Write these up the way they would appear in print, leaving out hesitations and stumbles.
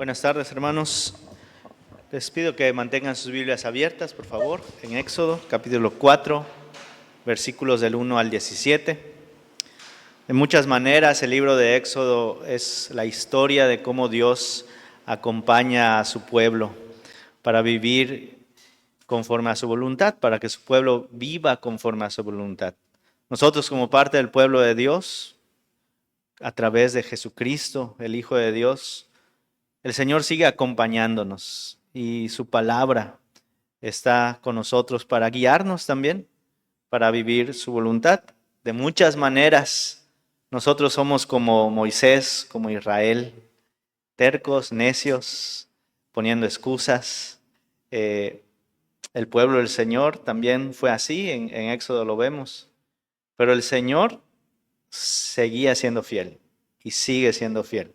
Buenas tardes, hermanos. Les pido que mantengan sus Biblias abiertas, por favor, en Éxodo, capítulo 4, versículos del 1 al 17. De muchas maneras, el libro de Éxodo es la historia de cómo Dios acompaña a su pueblo para vivir conforme a su voluntad, para que su pueblo viva conforme a su voluntad. Nosotros, como parte del pueblo de Dios, a través de Jesucristo, el Hijo de Dios, el Señor sigue acompañándonos y su palabra está con nosotros para guiarnos también, para vivir su voluntad. De muchas maneras, nosotros somos como Moisés, como Israel, tercos, necios, poniendo excusas. El pueblo del Señor también fue así, en Éxodo lo vemos. Pero el Señor seguía siendo fiel y sigue siendo fiel.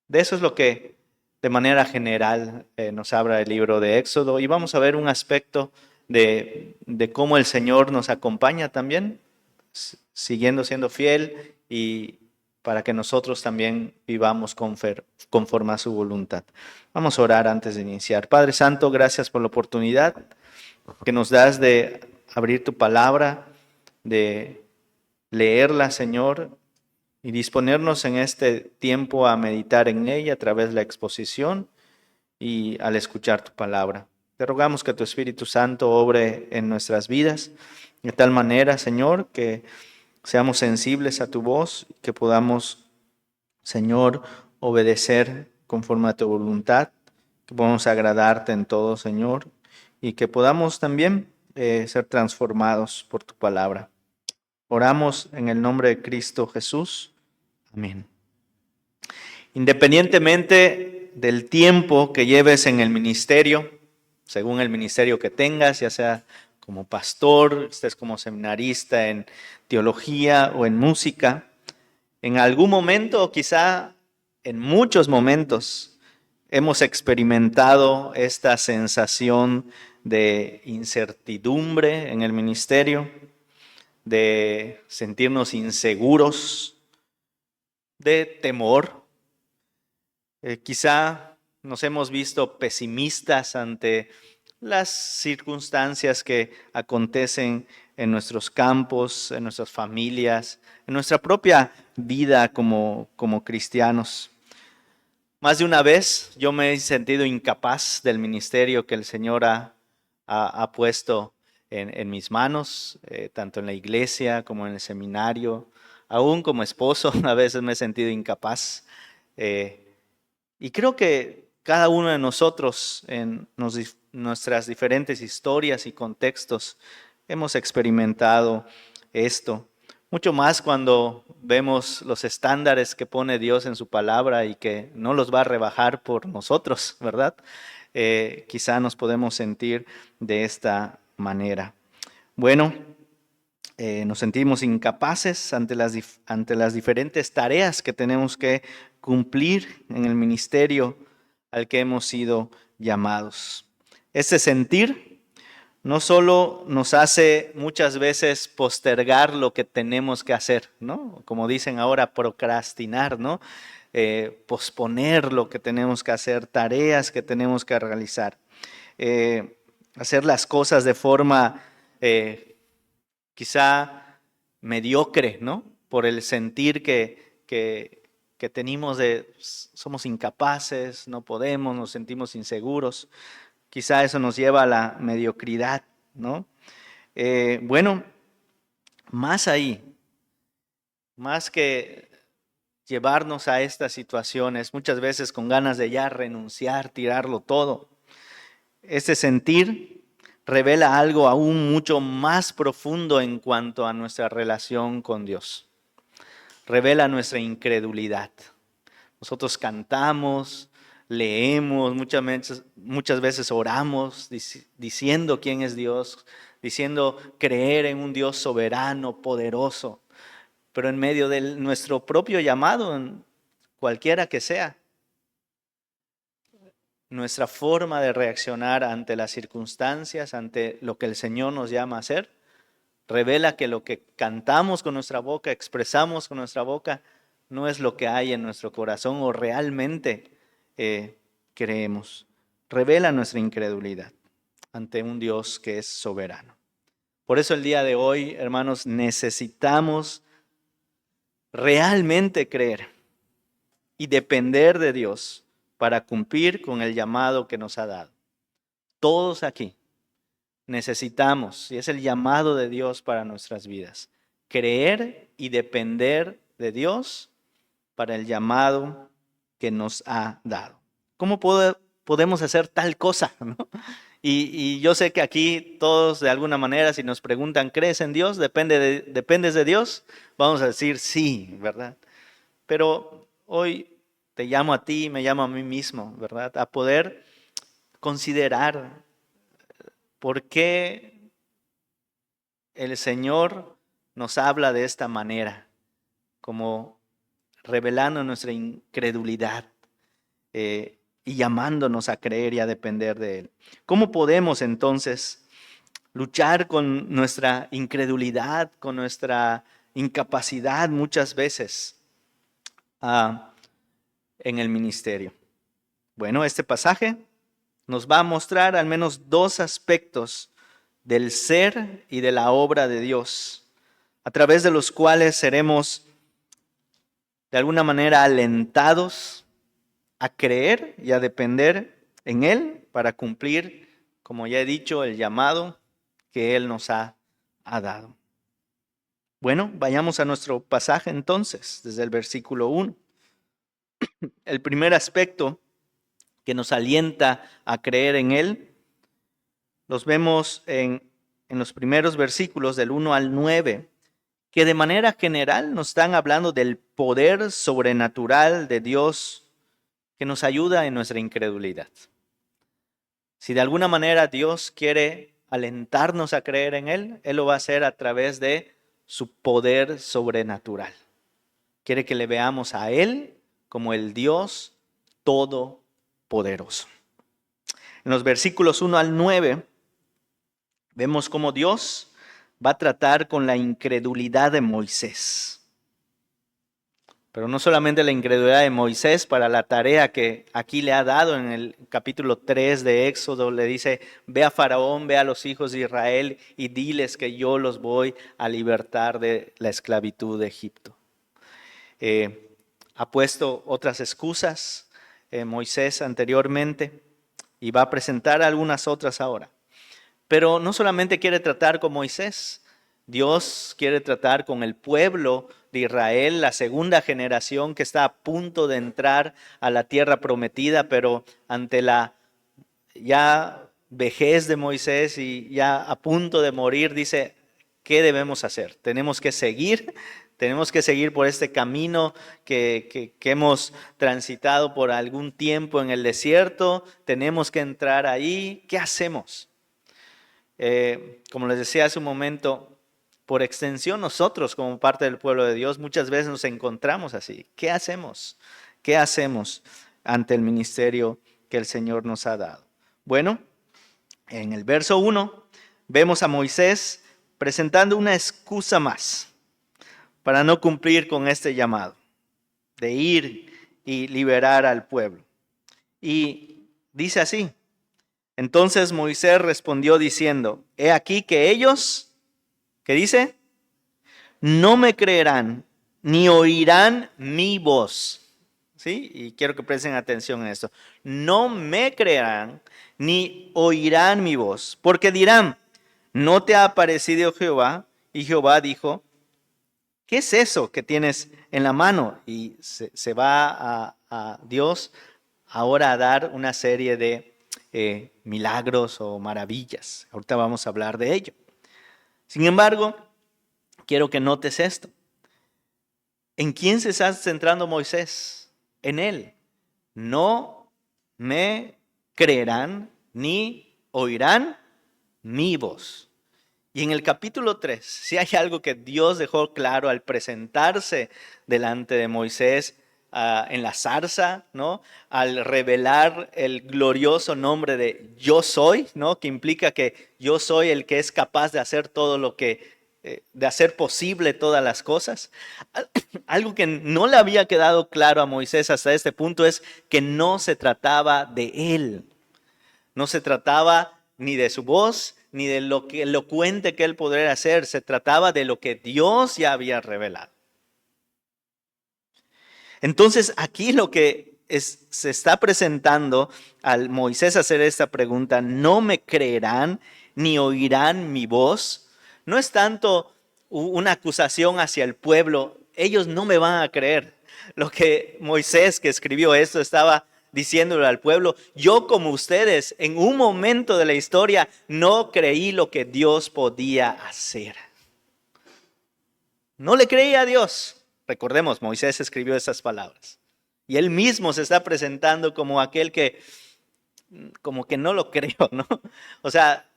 De eso es lo que de manera general nos habla el libro de Éxodo, y vamos a ver un aspecto de cómo el Señor nos acompaña también, siguiendo siendo fiel, y para que nosotros también vivamos conforme a su voluntad. Vamos a orar antes de iniciar. Padre Santo, gracias por la oportunidad que nos das de abrir tu palabra, de leerla, Señor, y disponernos en este tiempo a meditar en ella a través de la exposición y al escuchar tu palabra. Te rogamos que tu Espíritu Santo obre en nuestras vidas de tal manera, Señor, que seamos sensibles a tu voz, que podamos, Señor, obedecer conforme a tu voluntad, que podamos agradarte en todo, Señor, y que podamos también ser transformados por tu palabra. Oramos en el nombre de Cristo Jesús. Amén. Independientemente del tiempo que lleves en el ministerio, según el ministerio que tengas, ya sea como pastor, estés como seminarista en teología o en música, en algún momento o quizá en muchos momentos hemos experimentado esta sensación de incertidumbre en el ministerio, de sentirnos inseguros, de temor. Quizá nos hemos visto pesimistas ante las circunstancias que acontecen en nuestros campos, en nuestras familias, en nuestra propia vida como cristianos. Más de una vez yo me he sentido incapaz del ministerio que el Señor ha puesto en mis manos, tanto en la iglesia como en el seminario. Aún como esposo, a veces me he sentido incapaz. Y creo que cada uno de nosotros en nuestras diferentes historias y contextos hemos experimentado esto. Mucho más cuando vemos los estándares que pone Dios en su palabra y que no los va a rebajar por nosotros, ¿verdad? Quizá nos podemos sentir de esta manera. Bueno, nos sentimos incapaces ante las diferentes tareas que tenemos que cumplir en el ministerio al que hemos sido llamados. Ese sentir no solo nos hace muchas veces postergar lo que tenemos que hacer, ¿no? Como dicen ahora, procrastinar, ¿no? Posponer lo que tenemos que hacer, tareas que tenemos que realizar. Hacer las cosas de forma quizá mediocre, ¿no? Por el sentir que tenemos de somos incapaces, no podemos, nos sentimos inseguros. Quizá eso nos lleva a la mediocridad, ¿no? Bueno, más ahí, más que llevarnos a estas situaciones, muchas veces con ganas de ya renunciar, tirarlo todo, ese sentir revela algo aún mucho más profundo en cuanto a nuestra relación con Dios. Revela nuestra incredulidad. Nosotros cantamos, leemos, muchas veces oramos diciendo quién es Dios, diciendo creer en un Dios soberano, poderoso, pero en medio de nuestro propio llamado, cualquiera que sea, nuestra forma de reaccionar ante las circunstancias, ante lo que el Señor nos llama a hacer, revela que lo que cantamos con nuestra boca, expresamos con nuestra boca, no es lo que hay en nuestro corazón o realmente creemos. Revela nuestra incredulidad ante un Dios que es soberano. Por eso el día de hoy, hermanos, necesitamos realmente creer y depender de Dios para cumplir con el llamado que nos ha dado. Todos aquí necesitamos, y es el llamado de Dios para nuestras vidas, creer y depender de Dios para el llamado que nos ha dado. ¿Cómo podemos hacer tal cosa? ¿No? Y yo sé que aquí todos de alguna manera, si nos preguntan, ¿crees en Dios? ¿Dependes de Dios? Vamos a decir sí, ¿verdad? Pero hoy te llamo a ti, me llamo a mí mismo, ¿verdad? A poder considerar por qué el Señor nos habla de esta manera, como revelando nuestra incredulidad y llamándonos a creer y a depender de Él. ¿Cómo podemos entonces luchar con nuestra incredulidad, con nuestra incapacidad muchas veces en el ministerio? Bueno, este pasaje nos va a mostrar al menos dos aspectos del ser y de la obra de Dios, a través de los cuales seremos de alguna manera alentados a creer y a depender en Él para cumplir, como ya he dicho, el llamado que Él nos ha dado. Bueno, vayamos a nuestro pasaje entonces, desde el versículo 1. El primer aspecto que nos alienta a creer en Él, los vemos en los primeros versículos del 1 al 9, que de manera general nos están hablando del poder sobrenatural de Dios que nos ayuda en nuestra incredulidad. Si de alguna manera Dios quiere alentarnos a creer en Él, Él lo va a hacer a través de su poder sobrenatural. Quiere que le veamos a Él como el Dios todopoderoso. En los versículos 1 al 9, vemos cómo Dios va a tratar con la incredulidad de Moisés. Pero no solamente la incredulidad de Moisés para la tarea que aquí le ha dado en el capítulo 3 de Éxodo. Le dice, ve a Faraón, ve a los hijos de Israel y diles que yo los voy a libertar de la esclavitud de Egipto. Ha puesto otras excusas Moisés anteriormente y va a presentar algunas otras ahora. Pero no solamente quiere tratar con Moisés, Dios quiere tratar con el pueblo de Israel, la segunda generación que está a punto de entrar a la tierra prometida, pero ante la ya vejez de Moisés y ya a punto de morir, dice, ¿qué debemos hacer? Tenemos que seguir por este camino que hemos transitado por algún tiempo en el desierto, tenemos que entrar ahí, ¿qué hacemos? Como les decía hace un momento, por extensión nosotros como parte del pueblo de Dios muchas veces nos encontramos así. ¿Qué hacemos? ¿Qué hacemos ante el ministerio que el Señor nos ha dado? Bueno, en el verso 1 vemos a Moisés presentando una excusa más para no cumplir con este llamado de ir y liberar al pueblo. Y dice así: entonces Moisés respondió diciendo, he aquí que ellos, ¿qué dice? No me creerán ni oirán mi voz. ¿Sí? Y quiero que presten atención en esto. No me creerán ni oirán mi voz, porque dirán, ¿no te ha aparecido Jehová? Y Jehová dijo, ¿qué es eso que tienes en la mano? Y se va a Dios ahora a dar una serie de milagros o maravillas. Ahorita vamos a hablar de ello. Sin embargo, quiero que notes esto. ¿En quién se está centrando Moisés? En él. No me creerán ni oirán mi voz. Y en el capítulo 3, si hay algo que Dios dejó claro al presentarse delante de Moisés en la zarza, ¿no? Al revelar el glorioso nombre de yo soy, ¿no? Que implica que yo soy el que es capaz de hacer todo lo que de hacer posible todas las cosas. Algo que no le había quedado claro a Moisés hasta este punto es que no se trataba de él. No se trataba ni de su voz, ni de lo que elocuente que él podría hacer. Se trataba de lo que Dios ya había revelado. Entonces aquí lo que se está presentando al Moisés hacer esta pregunta, ¿no me creerán ni oirán mi voz? No es tanto una acusación hacia el pueblo, ellos no me van a creer. Lo que Moisés, que escribió esto, estaba diciéndole al pueblo, yo como ustedes en un momento de la historia no creí lo que Dios podía hacer. No le creía a Dios. Recordemos, Moisés escribió esas palabras. Y él mismo se está presentando como aquel que, como que no lo creo, ¿no? O sea,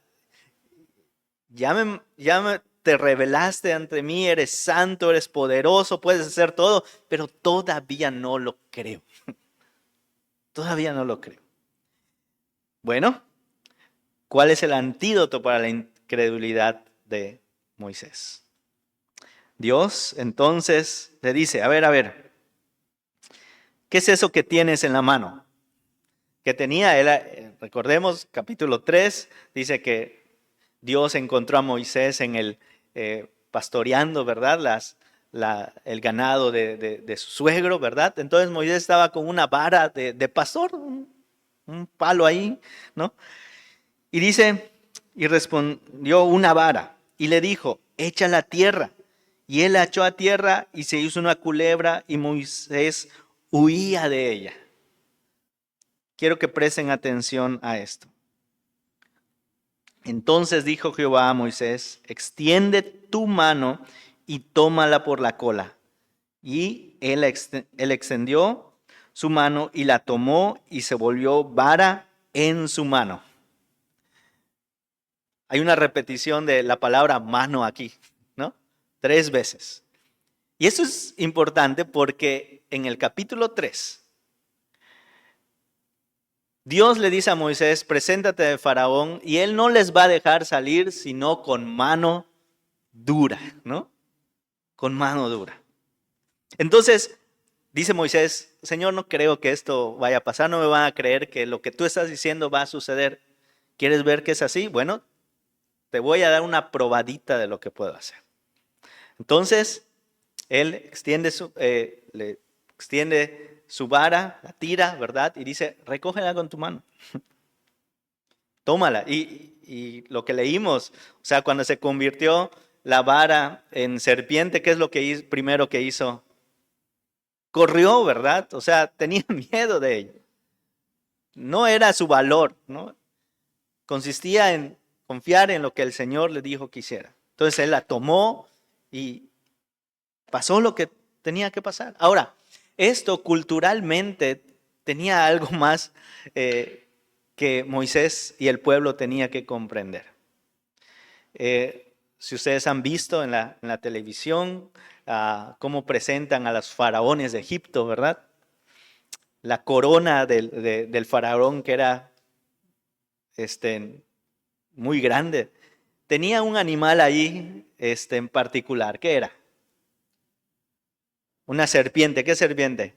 te revelaste ante mí, eres santo, eres poderoso, puedes hacer todo, pero todavía no lo creo. Todavía no lo creo. Bueno, ¿cuál es el antídoto para la incredulidad de Moisés? Dios entonces le dice, a ver, ¿qué es eso que tienes en la mano? Que tenía, recordemos, capítulo 3, dice que Dios encontró a Moisés en el pastoreando, ¿verdad? El ganado de su suegro, ¿verdad? Entonces Moisés estaba con una vara de pastor, un palo ahí, ¿no? Y dice, y respondió una vara, y le dijo, échala a tierra. Y él la echó a tierra y se hizo una culebra y Moisés huía de ella. Quiero que presten atención a esto. Entonces dijo Jehová a Moisés, extiende tu mano y tómala por la cola. Y él extendió su mano y la tomó y se volvió vara en su mano. Hay una repetición de la palabra mano aquí, ¿no? 3 veces. Y eso es importante porque en el capítulo 3, Dios le dice a Moisés, preséntate de Faraón, y él no les va a dejar salir sino con mano dura, ¿no? Con mano dura. Entonces, dice Moisés, Señor, no creo que esto vaya a pasar, no me van a creer que lo que tú estás diciendo va a suceder. ¿Quieres ver que es así? Bueno, te voy a dar una probadita de lo que puedo hacer. Entonces, él le extiende su vara, la tira, ¿verdad? Y dice, recógela con tu mano. Tómala. Y lo que leímos, o sea, cuando se convirtió la vara en serpiente, ¿qué es lo que primero que hizo? Corrió, ¿verdad? O sea, tenía miedo de ella. No era su valor, ¿no? Consistía en confiar en lo que el Señor le dijo que hiciera. Entonces él la tomó y pasó lo que tenía que pasar. Ahora, esto culturalmente tenía algo más que Moisés y el pueblo tenía que comprender. Si ustedes han visto en la televisión cómo presentan a los faraones de Egipto, ¿verdad? La corona del faraón que era muy grande. Tenía un animal ahí en particular. ¿Qué era? Una serpiente. ¿Qué serpiente?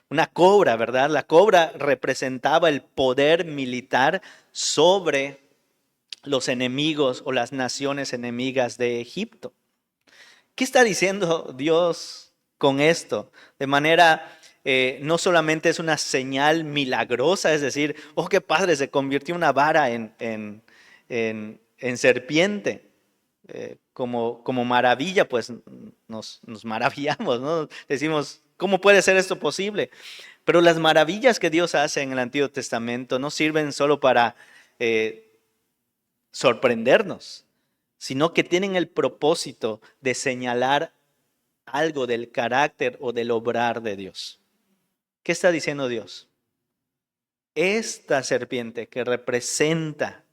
Una cobra, ¿verdad? La cobra representaba el poder militar sobre los enemigos o las naciones enemigas de Egipto. ¿Qué está diciendo Dios con esto? De manera, no solamente es una señal milagrosa, es decir, oh, qué padre, se convirtió una vara en serpiente. Como maravilla, pues nos maravillamos, ¿no? Decimos, ¿cómo puede ser esto posible? Pero las maravillas que Dios hace en el Antiguo Testamento no sirven solo para sorprendernos, sino que tienen el propósito de señalar algo del carácter o del obrar de Dios. ¿Qué está diciendo Dios? Esta serpiente que representa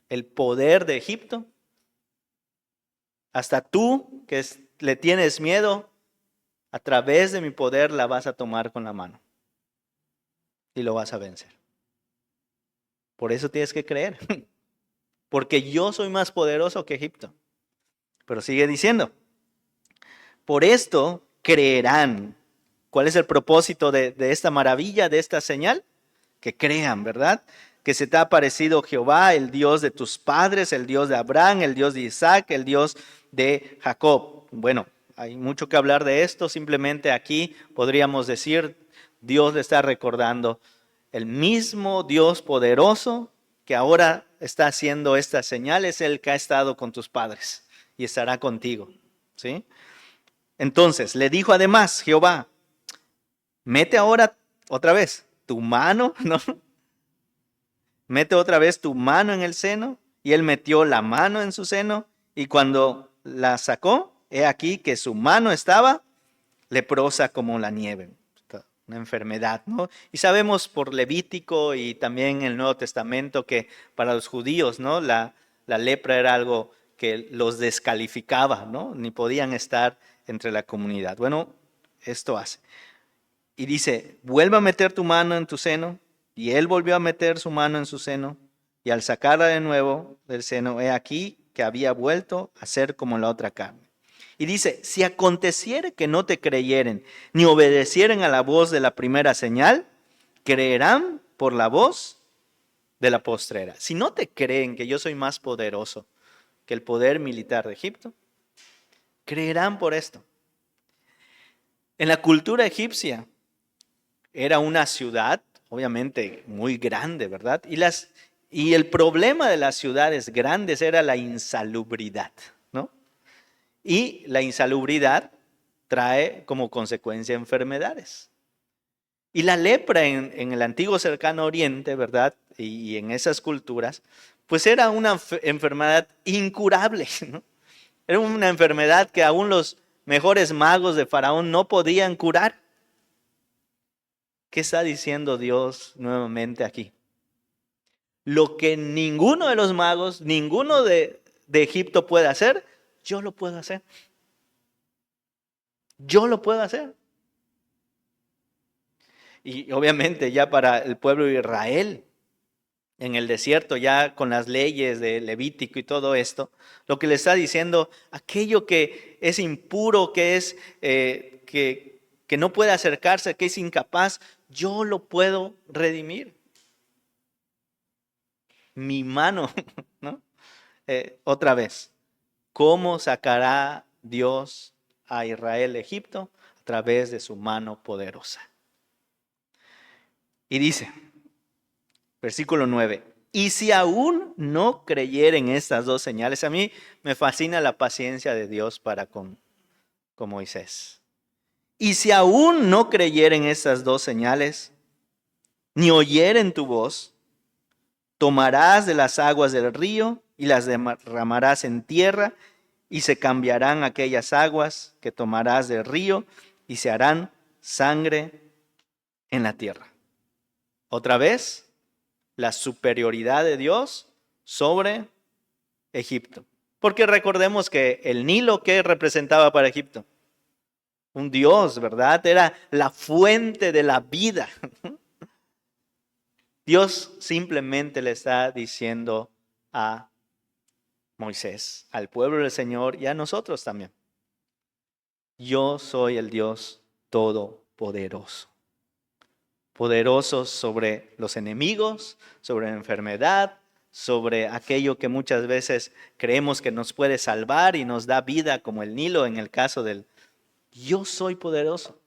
el poder de Egipto, hasta tú que le tienes miedo, a través de mi poder la vas a tomar con la mano y lo vas a vencer. Por eso tienes que creer, porque yo soy más poderoso que Egipto. Pero sigue diciendo, por esto creerán. ¿Cuál es el propósito de esta maravilla, de esta señal? Que crean, ¿verdad? Que se te ha aparecido Jehová, el Dios de tus padres, el Dios de Abraham, el Dios de Isaac, el Dios de Jacob. Bueno, hay mucho que hablar de esto. Simplemente aquí podríamos decir, Dios le está recordando el mismo Dios poderoso que ahora está haciendo esta señal, es el que ha estado con tus padres y estará contigo, ¿sí? Entonces, le dijo además Jehová, mete ahora otra vez tu mano, ¿no? Mete otra vez tu mano en el seno. Y él metió la mano en su seno y cuando la sacó, he aquí que su mano estaba leprosa como la nieve. Una enfermedad, ¿no? Y sabemos por Levítico y también en el Nuevo Testamento que para los judíos, ¿no? La lepra era algo que los descalificaba, ¿no? Ni podían estar entre la comunidad. Bueno, esto hace. Y dice, vuelve a meter tu mano en tu seno. Y él volvió a meter su mano en su seno. Y al sacarla de nuevo del seno, he aquí que había vuelto a ser como la otra carne. Y dice, si aconteciere que no te creyeren, ni obedecieren a la voz de la primera señal, creerán por la voz de la postrera. Si no te creen que yo soy más poderoso que el poder militar de Egipto, creerán por esto. En la cultura egipcia era una ciudad, obviamente muy grande, ¿verdad? Y el problema de las ciudades grandes era la insalubridad, ¿no? Y la insalubridad trae como consecuencia enfermedades. Y la lepra en el antiguo cercano oriente, ¿verdad? Y en esas culturas, pues era una enfermedad incurable, ¿no? Era una enfermedad que aún los mejores magos de Faraón no podían curar. ¿Qué está diciendo Dios nuevamente aquí? Lo que ninguno de los magos, ninguno de Egipto puede hacer, yo lo puedo hacer. Yo lo puedo hacer. Y obviamente ya para el pueblo de Israel, en el desierto, ya con las leyes de Levítico y todo esto, lo que le está diciendo, aquello que es impuro, que es que no puede acercarse, que es incapaz, yo lo puedo redimir. Mi mano, ¿no? Otra vez, ¿cómo sacará Dios a Israel de Egipto? A través de su mano poderosa. Y dice, versículo 9, y si aún no creyeren estas dos señales, a mí me fascina la paciencia de Dios para con Moisés. Y si aún no creyeren estas dos señales, ni oyeren tu voz, tomarás de las aguas del río y las derramarás en tierra, y se cambiarán aquellas aguas que tomarás del río y se harán sangre en la tierra. Otra vez, la superioridad de Dios sobre Egipto. Porque recordemos que el Nilo, ¿qué representaba para Egipto? Un Dios, ¿verdad? Era la fuente de la vida. Dios simplemente le está diciendo a Moisés, al pueblo del Señor y a nosotros también: yo soy el Dios todopoderoso. Poderoso sobre los enemigos, sobre la enfermedad, sobre aquello que muchas veces creemos que nos puede salvar y nos da vida, como el Nilo en el caso del... Yo soy poderoso.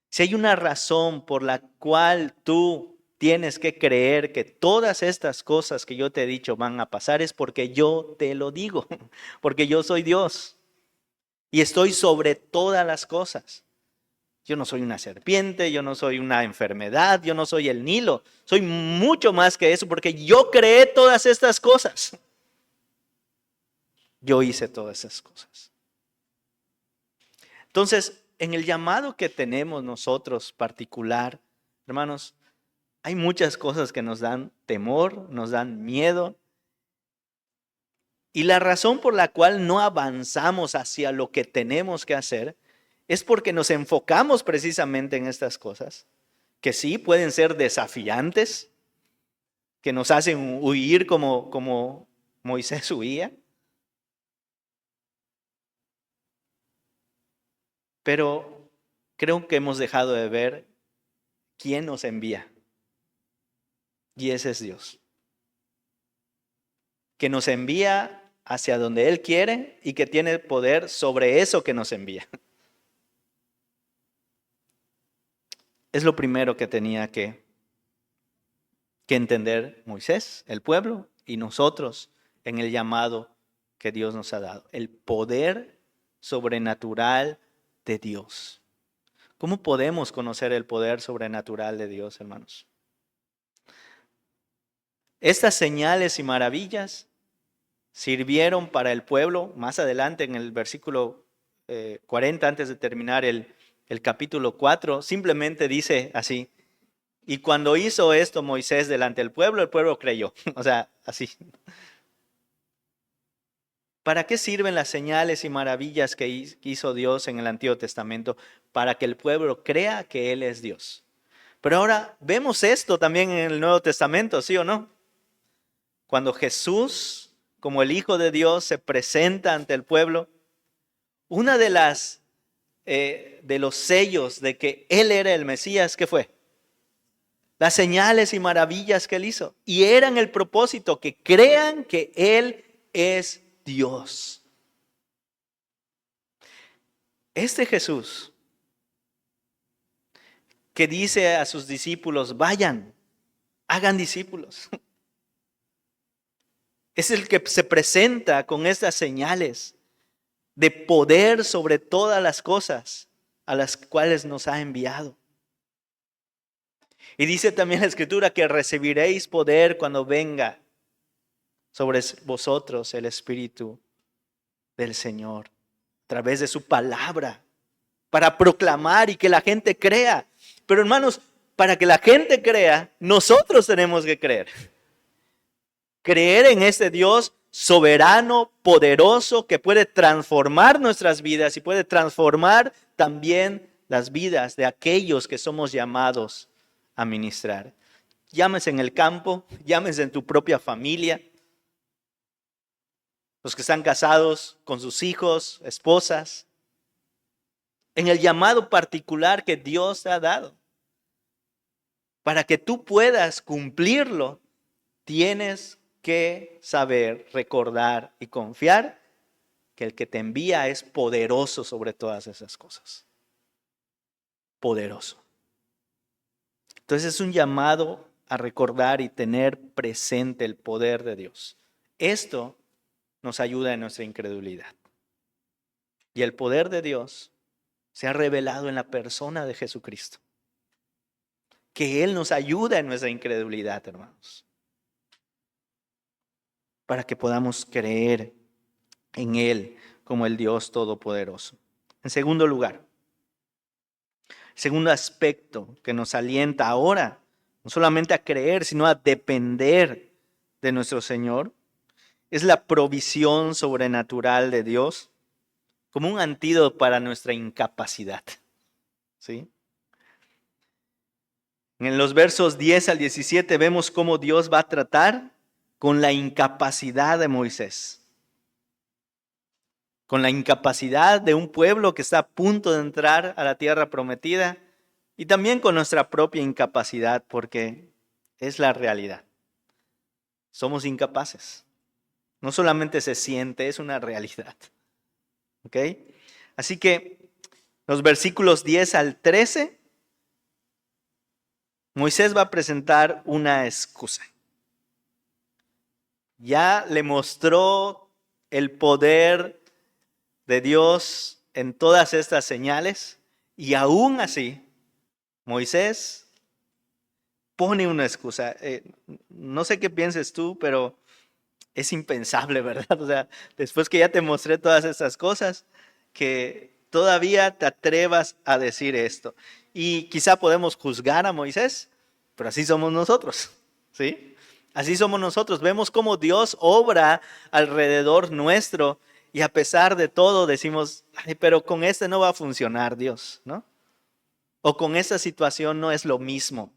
Si hay una razón por la cual tú tienes que creer que todas estas cosas que yo te he dicho van a pasar, es porque yo te lo digo, porque yo soy Dios y estoy sobre todas las cosas. Yo no soy una serpiente, yo no soy una enfermedad, yo no soy el Nilo. Soy mucho más que eso porque yo creé todas estas cosas. Yo hice todas esas cosas. Entonces, en el llamado que tenemos nosotros particular, hermanos, hay muchas cosas que nos dan temor, nos dan miedo. Y la razón por la cual no avanzamos hacia lo que tenemos que hacer es porque nos enfocamos precisamente en estas cosas, que sí pueden ser desafiantes, que nos hacen huir como Moisés huía. Pero creo que hemos dejado de ver quién nos envía. Y ese es Dios, que nos envía hacia donde Él quiere y que tiene poder sobre eso que nos envía. Es lo primero que tenía que entender Moisés, el pueblo y nosotros en el llamado que Dios nos ha dado. El poder sobrenatural de Dios. ¿Cómo podemos conocer el poder sobrenatural de Dios, hermanos? Estas señales y maravillas sirvieron para el pueblo. Más adelante en el versículo 40, antes de terminar el capítulo 4, simplemente dice así: y cuando hizo esto Moisés delante del pueblo, el pueblo creyó. O sea, así. ¿Para qué sirven las señales y maravillas que hizo Dios en el Antiguo Testamento? Para que el pueblo crea que Él es Dios. Pero ahora vemos esto también en el Nuevo Testamento, ¿sí o no? Cuando Jesús, como el Hijo de Dios, se presenta ante el pueblo, una de los sellos de que Él era el Mesías, ¿qué fue? Las señales y maravillas que Él hizo. Y eran el propósito, que crean que Él es Dios. Este Jesús que dice a sus discípulos: vayan, hagan discípulos. Es el que se presenta con estas señales de poder sobre todas las cosas a las cuales nos ha enviado. Y dice también la Escritura que recibiréis poder cuando venga sobre vosotros el Espíritu del Señor, a través de su palabra, para proclamar y que la gente crea. Pero hermanos, para que la gente crea, nosotros tenemos que creer. Creer en este Dios soberano, poderoso, que puede transformar nuestras vidas y puede transformar también las vidas de aquellos que somos llamados a ministrar. Llámese en el campo, llámese en tu propia familia, los que están casados con sus hijos, esposas, en el llamado particular que Dios te ha dado. Para que tú puedas cumplirlo, tienes que saber, recordar y confiar que el que te envía es poderoso sobre todas esas cosas. Poderoso. Entonces es un llamado a recordar y tener presente el poder de Dios. Esto nos ayuda en nuestra incredulidad. Y el poder de Dios se ha revelado en la persona de Jesucristo. Que Él nos ayuda en nuestra incredulidad, hermanos. Para que podamos creer en Él como el Dios Todopoderoso. En segundo lugar, segundo aspecto que nos alienta ahora, no solamente a creer, sino a depender de nuestro Señor, es la provisión sobrenatural de Dios como un antídoto para nuestra incapacidad. ¿Sí? En los versos 10 al 17 vemos cómo Dios va a tratar con la incapacidad de Moisés. Con la incapacidad de un pueblo que está a punto de entrar a la tierra prometida y también con nuestra propia incapacidad, porque es la realidad. Somos incapaces. No solamente se siente, es una realidad. ¿Ok? Así que los versículos 10 al 13, Moisés va a presentar una excusa. Ya le mostró el poder de Dios en todas estas señales y aún así Moisés pone una excusa. No sé qué pienses tú, pero es impensable, ¿verdad? O sea, después que ya te mostré todas estas cosas, que todavía te atrevas a decir esto. Y quizá podemos juzgar a Moisés, pero así somos nosotros, ¿sí? Así somos nosotros. Vemos cómo Dios obra alrededor nuestro y a pesar de todo decimos: ay, pero con este no va a funcionar, Dios, ¿no? O con esta situación no es lo mismo.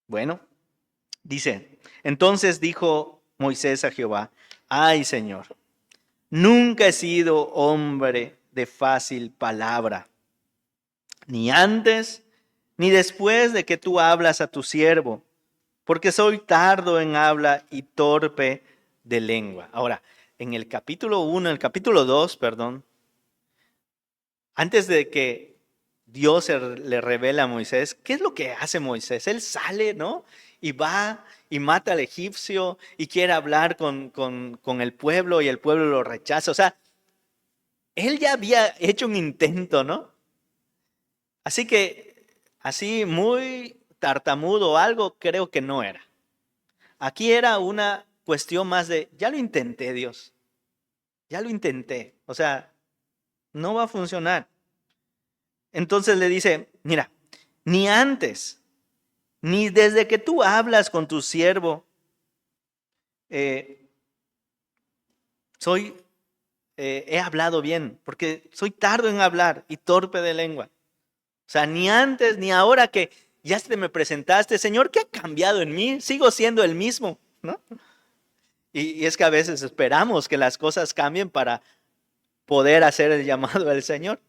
Bueno, dice: entonces dijo Moisés a Jehová: ay, Señor, nunca he sido hombre de fácil palabra, ni antes ni después de que tú hablas a tu siervo, porque soy tardo en habla y torpe de lengua. Ahora, en el capítulo 1, el capítulo 2, perdón, antes de que Dios le revela a Moisés, ¿qué es lo que hace Moisés? Él sale, ¿no? Y va y mata al egipcio y quiere hablar con el pueblo y el pueblo lo rechaza. O sea, él ya había hecho un intento, ¿no? Así que, así muy tartamudo o algo, creo que no era. Aquí era una cuestión más de, ya lo intenté, Dios, ya lo intenté. O sea, no va a funcionar. Entonces le dice, mira, ni antes, ni desde que tú hablas con tu siervo, eh, he hablado bien, porque soy tardo en hablar y torpe de lengua. O sea, ni antes ni ahora que ya te me presentaste, Señor, ¿qué ha cambiado en mí? Sigo siendo el mismo, ¿no? Y es que a veces esperamos que las cosas cambien para poder hacer el llamado del Señor.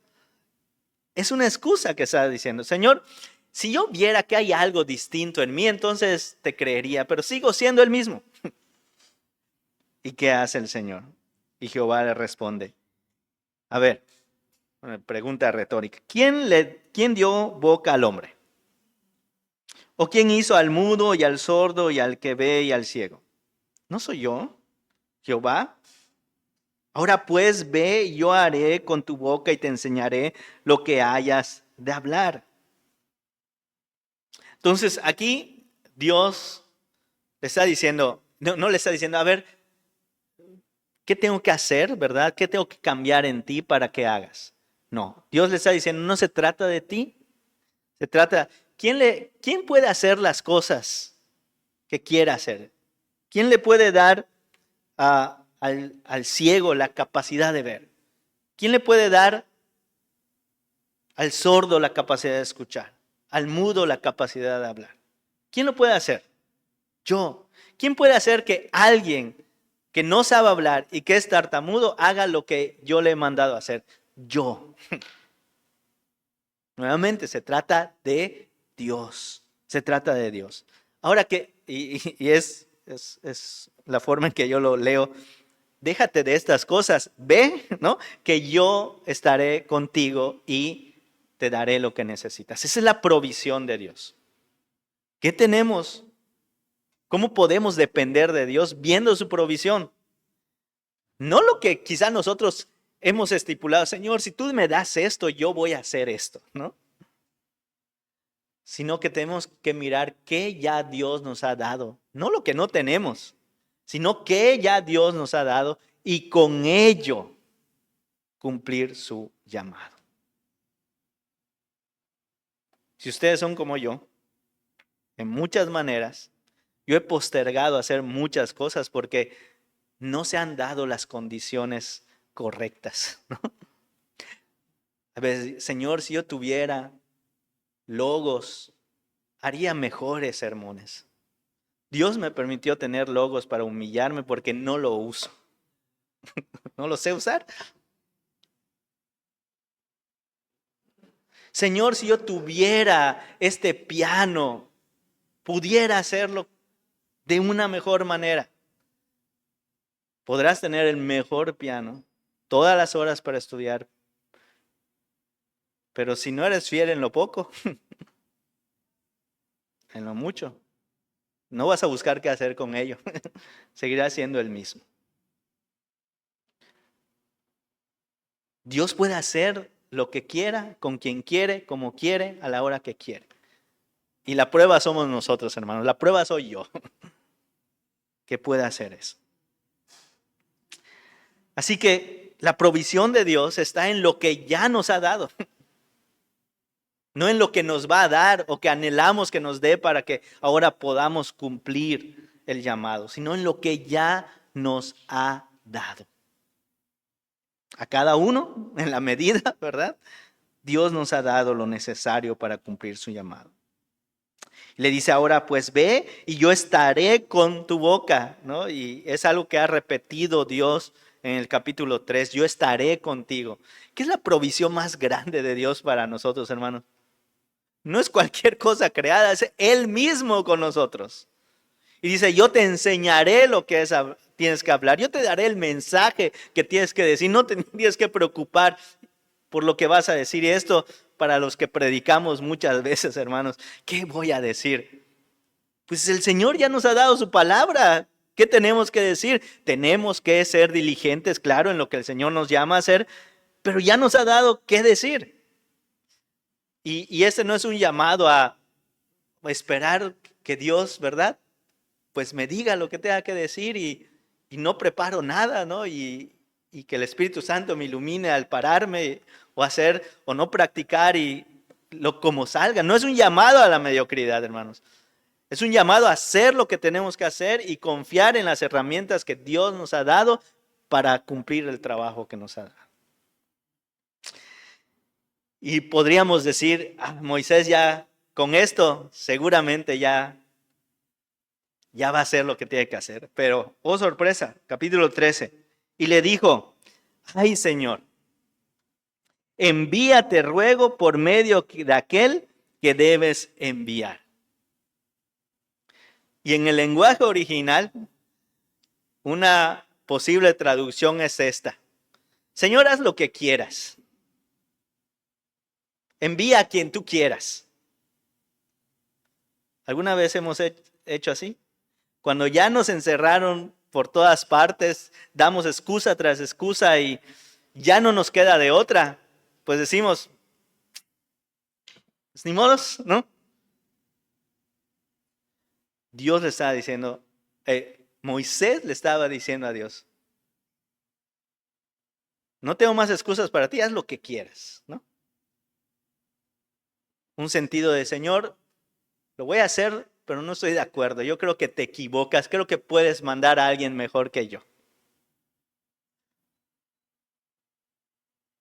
Es una excusa que está diciendo, Señor, si yo viera que hay algo distinto en mí, entonces te creería, pero sigo siendo el mismo. ¿Y qué hace el Señor? Y Jehová le responde, a ver, una pregunta retórica, ¿quién dio boca al hombre? ¿O quién hizo al mudo y al sordo y al que ve y al ciego? ¿No soy yo, Jehová? Ahora pues ve, y yo haré con tu boca y te enseñaré lo que hayas de hablar. Entonces aquí Dios le está diciendo, no le está diciendo, a ver, ¿qué tengo que hacer, verdad? ¿Qué tengo que cambiar en ti para que hagas? No, Dios le está diciendo, no se trata de ti, se trata, ¿quién puede hacer las cosas que quiera hacer? ¿Quién le puede dar al ciego la capacidad de ver? ¿Quién le puede dar al sordo la capacidad de escuchar? Al mudo la capacidad de hablar. ¿Quién lo puede hacer? Yo. ¿Quién puede hacer que alguien que no sabe hablar y que es tartamudo haga lo que yo le he mandado a hacer? Yo. Nuevamente, se trata de Dios. Se trata de Dios. Ahora que, y es la forma en que yo lo leo, déjate de estas cosas, ve, ¿no? Que yo estaré contigo y te daré lo que necesitas. Esa es la provisión de Dios. ¿Qué tenemos? ¿Cómo podemos depender de Dios viendo su provisión? No lo que quizá nosotros hemos estipulado, Señor, si tú me das esto, yo voy a hacer esto, ¿no? Sino que tenemos que mirar qué ya Dios nos ha dado. No lo que no tenemos, sino que ya Dios nos ha dado y con ello cumplir su llamado. Si ustedes son como yo, en muchas maneras, yo he postergado hacer muchas cosas porque no se han dado las condiciones correctas, ¿no? A veces, Señor, si yo tuviera logos, haría mejores sermones. Dios me permitió tener logos para humillarme porque no lo uso. No lo sé usar. Señor, si yo tuviera este piano, pudiera hacerlo de una mejor manera. Podrás tener el mejor piano, todas las horas para estudiar, pero si no eres fiel en lo poco, en lo mucho, no vas a buscar qué hacer con ello. Seguirás siendo el mismo. Dios puede hacer lo que quiera, con quien quiere, como quiere, a la hora que quiere. Y la prueba somos nosotros, hermanos. La prueba soy yo, que puede hacer eso. Así que la provisión de Dios está en lo que ya nos ha dado. No en lo que nos va a dar o que anhelamos que nos dé para que ahora podamos cumplir el llamado, sino en lo que ya nos ha dado. A cada uno, en la medida, ¿verdad? Dios nos ha dado lo necesario para cumplir su llamado. Le dice ahora, pues ve y yo estaré con tu boca, ¿no? Y es algo que ha repetido Dios en el capítulo 3, yo estaré contigo. ¿Qué es la provisión más grande de Dios para nosotros, hermanos? No es cualquier cosa creada, es Él mismo con nosotros. Y dice, yo te enseñaré lo que tienes que hablar, yo te daré el mensaje que tienes que decir, no te tienes que preocupar por lo que vas a decir. Y esto para los que predicamos muchas veces, hermanos, ¿qué voy a decir? Pues el Señor ya nos ha dado su palabra. ¿Qué tenemos que decir? Tenemos que ser diligentes, claro, en lo que el Señor nos llama a hacer, pero ya nos ha dado qué decir. Y este no es un llamado a esperar que Dios, ¿verdad?, pues me diga lo que tenga que decir y no preparo nada, ¿no? Y que el Espíritu Santo me ilumine al pararme o hacer o no practicar y lo como salga. No es un llamado a la mediocridad, hermanos. Es un llamado a hacer lo que tenemos que hacer y confiar en las herramientas que Dios nos ha dado para cumplir el trabajo que nos ha dado. Y podríamos decir, Moisés ya con esto seguramente ya va a hacer lo que tiene que hacer. Pero, oh sorpresa, capítulo 13. Y le dijo, ay Señor, envíate ruego por medio de aquel que debes enviar. Y en el lenguaje original, una posible traducción es esta. Señor, haz lo que quieras. Envía a quien tú quieras. ¿Alguna vez hemos hecho así? Cuando ya nos encerraron por todas partes, damos excusa tras excusa y ya no nos queda de otra, pues decimos, pues ni modos, ¿no? Dios le estaba diciendo, Moisés le estaba diciendo a Dios, no tengo más excusas para ti, haz lo que quieras, ¿no? Un sentido de, Señor, lo voy a hacer, pero no estoy de acuerdo. Yo creo que te equivocas, creo que puedes mandar a alguien mejor que yo.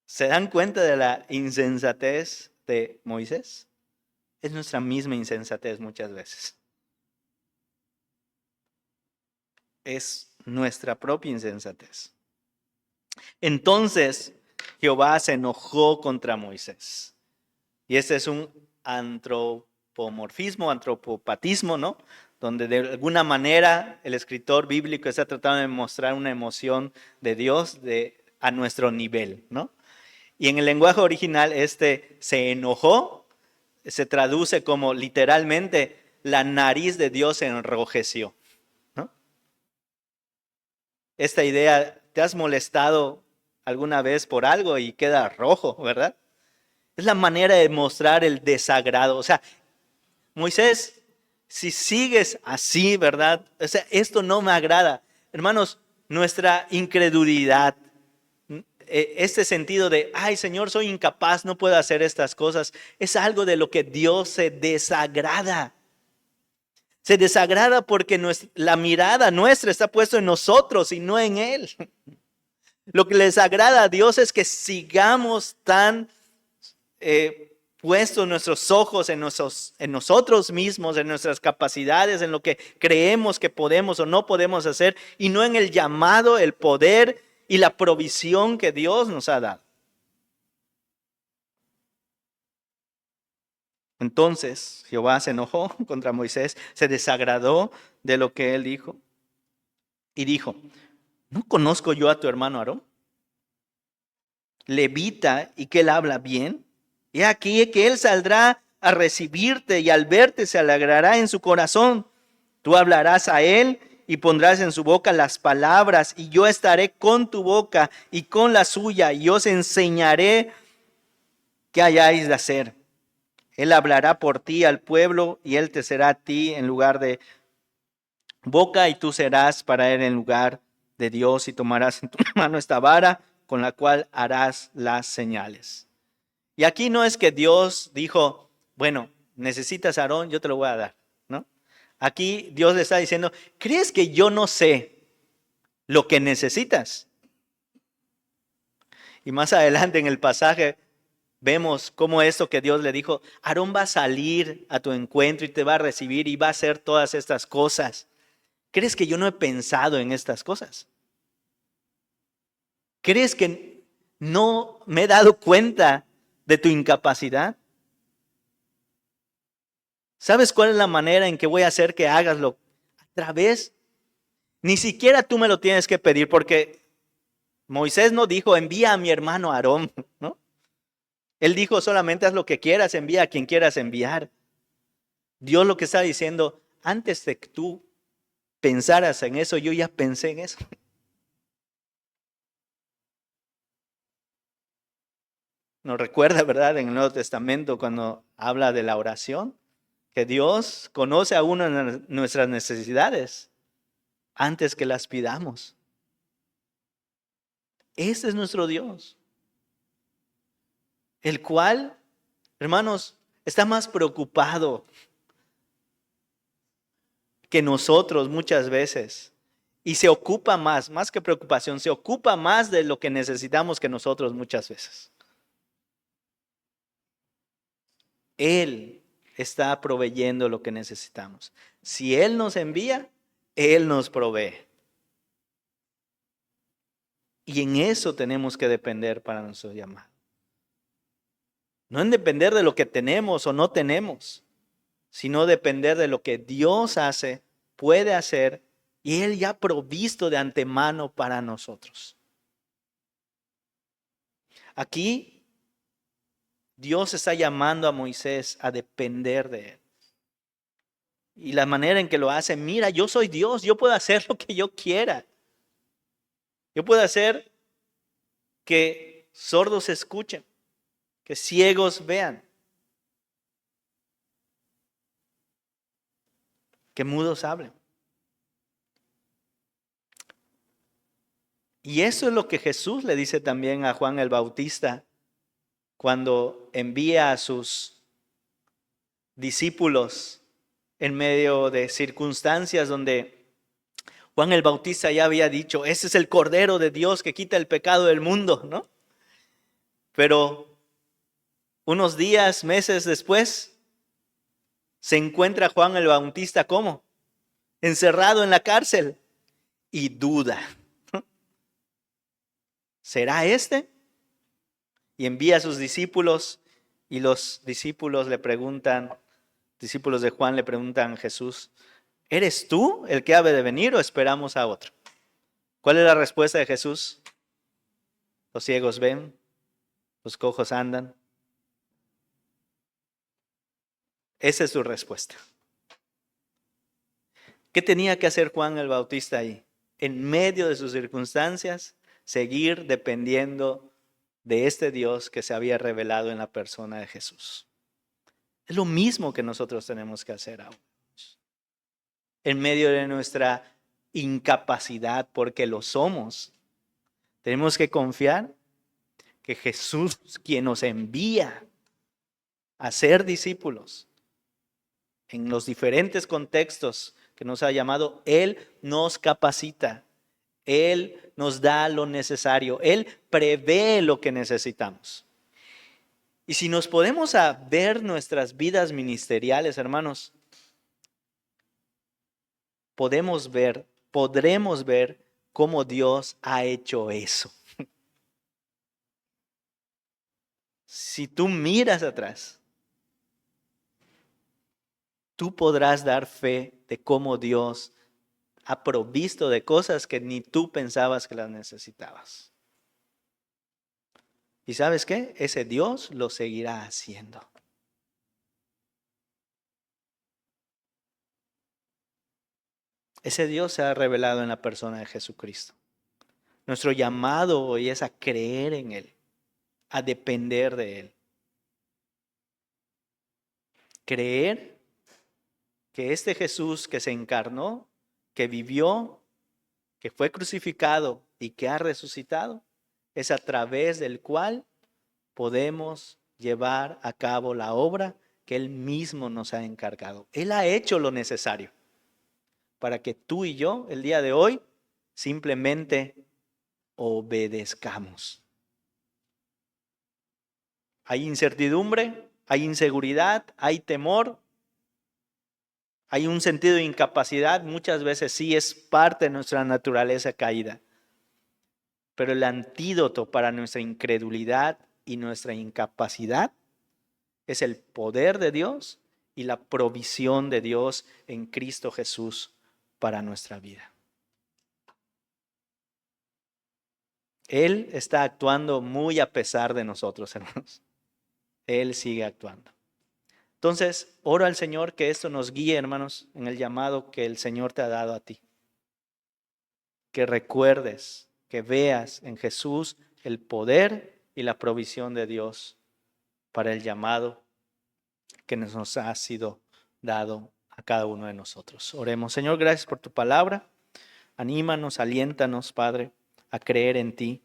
¿Se dan cuenta de la insensatez de Moisés? Es nuestra misma insensatez muchas veces. Es nuestra propia insensatez. Entonces Jehová se enojó contra Moisés. Y este es un antropomorfismo, antropopatismo, ¿no? Donde de alguna manera el escritor bíblico está tratando de mostrar una emoción de Dios a nuestro nivel, ¿no? Y en el lenguaje original se enojó, se traduce como literalmente la nariz de Dios se enrojeció, ¿no? Esta idea, ¿te has molestado alguna vez por algo y queda rojo, verdad? Es la manera de mostrar el desagrado. O sea, Moisés, si sigues así, ¿verdad? O sea, esto no me agrada. Hermanos, nuestra incredulidad, este sentido de, ay Señor, soy incapaz, no puedo hacer estas cosas, es algo de lo que Dios se desagrada. Se desagrada porque la mirada nuestra está puesta en nosotros y no en Él. Lo que les agrada a Dios es que sigamos tan puestos nuestros ojos en nosotros mismos, en nuestras capacidades, en lo que creemos que podemos o no podemos hacer, y no en el llamado, el poder y la provisión que Dios nos ha dado. Entonces Jehová se enojó contra Moisés, se desagradó de lo que él dijo y dijo, ¿no conozco yo a tu hermano Aarón, levita, y que él habla bien? Y aquí que él saldrá a recibirte y al verte se alegrará en su corazón. Tú hablarás a él y pondrás en su boca las palabras, y yo estaré con tu boca y con la suya, y os enseñaré qué hayáis de hacer. Él hablará por ti al pueblo, y él te será a ti en lugar de boca, y tú serás para él en lugar de Dios, y tomarás en tu mano esta vara con la cual harás las señales. Y aquí no es que Dios dijo, bueno, necesitas a Aarón, yo te lo voy a dar, ¿no? Aquí Dios le está diciendo, ¿crees que yo no sé lo que necesitas? Y más adelante en el pasaje vemos cómo esto que Dios le dijo, Aarón va a salir a tu encuentro y te va a recibir y va a hacer todas estas cosas. ¿Crees que yo no he pensado en estas cosas? ¿Crees que no me he dado cuenta de tu incapacidad? ¿Sabes cuál es la manera en que voy a hacer que hagaslo? A través, ni siquiera tú me lo tienes que pedir, porque Moisés no dijo, envía a mi hermano Aarón, ¿no? Él dijo solamente haz lo que quieras, envía a quien quieras enviar. Dios lo que está diciendo, antes de que tú pensaras en eso, yo ya pensé en eso. Nos recuerda, ¿verdad? En el Nuevo Testamento cuando habla de la oración, que Dios conoce aún nuestras necesidades antes que las pidamos. Ese es nuestro Dios, el cual, hermanos, está más preocupado que nosotros muchas veces. Y se ocupa más que preocupación, se ocupa más de lo que necesitamos que nosotros muchas veces. Él está proveyendo lo que necesitamos. Si Él nos envía, Él nos provee. Y en eso tenemos que depender para nuestro llamado. No en depender de lo que tenemos o no tenemos, sino depender de lo que Dios hace, puede hacer, y Él ya ha provisto de antemano para nosotros. Aquí Dios está llamando a Moisés a depender de Él. Y la manera en que lo hace, mira, yo soy Dios, yo puedo hacer lo que yo quiera. Yo puedo hacer que sordos escuchen, que ciegos vean, que mudos hablen. Y eso es lo que Jesús le dice también a Juan el Bautista cuando envía a sus discípulos en medio de circunstancias donde Juan el Bautista ya había dicho, ese es el Cordero de Dios que quita el pecado del mundo, ¿no? Pero unos días, meses después, se encuentra Juan el Bautista, ¿cómo? Encerrado en la cárcel y duda. ¿Será este? Y envía a sus discípulos y los discípulos le preguntan, discípulos de Juan le preguntan a Jesús, ¿eres tú el que ha de venir o esperamos a otro? ¿Cuál es la respuesta de Jesús? Los ciegos ven, los cojos andan. Esa es su respuesta. ¿Qué tenía que hacer Juan el Bautista ahí? En medio de sus circunstancias, seguir dependiendo de este Dios que se había revelado en la persona de Jesús. Es lo mismo que nosotros tenemos que hacer ahora. En medio de nuestra incapacidad, porque lo somos, tenemos que confiar que Jesús, quien nos envía a ser discípulos en los diferentes contextos que nos ha llamado, Él nos capacita, Él nos da lo necesario, Él prevé lo que necesitamos. Y si nos podemos ver nuestras vidas ministeriales, hermanos, podremos ver cómo Dios ha hecho eso. Si tú miras atrás, tú podrás dar fe de cómo Dios ha provisto de cosas que ni tú pensabas que las necesitabas. ¿Y sabes qué? Ese Dios lo seguirá haciendo. Ese Dios se ha revelado en la persona de Jesucristo. Nuestro llamado hoy es a creer en Él, a depender de Él. Creer que este Jesús que se encarnó, que vivió, que fue crucificado y que ha resucitado, es a través del cual podemos llevar a cabo la obra que Él mismo nos ha encargado. Él ha hecho lo necesario para que tú y yo, el día de hoy, simplemente obedezcamos. Hay incertidumbre, hay inseguridad, hay temor, hay un sentido de incapacidad. Muchas veces sí es parte de nuestra naturaleza caída. Pero el antídoto para nuestra incredulidad y nuestra incapacidad es el poder de Dios y la provisión de Dios en Cristo Jesús para nuestra vida. Él está actuando muy a pesar de nosotros, hermanos. Él sigue actuando. Entonces, oro al Señor que esto nos guíe, hermanos, en el llamado que el Señor te ha dado a ti. Que recuerdes, que veas en Jesús el poder y la provisión de Dios para el llamado que nos ha sido dado a cada uno de nosotros. Oremos. Señor, gracias por tu palabra. Anímanos, aliéntanos, Padre, a creer en ti,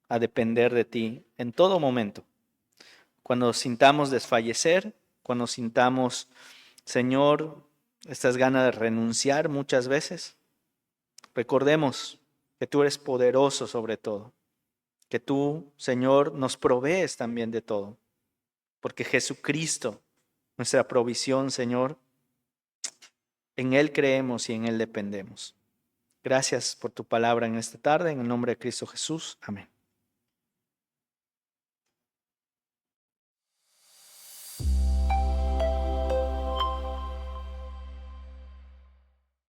a depender de ti en todo momento. Cuando sintamos desfallecer, cuando sintamos, Señor, estas ganas de renunciar muchas veces, recordemos que tú eres poderoso sobre todo, que tú, Señor, nos provees también de todo, porque Jesucristo, nuestra provisión, Señor, en Él creemos y en Él dependemos. Gracias por tu palabra en esta tarde, en el nombre de Cristo Jesús. Amén.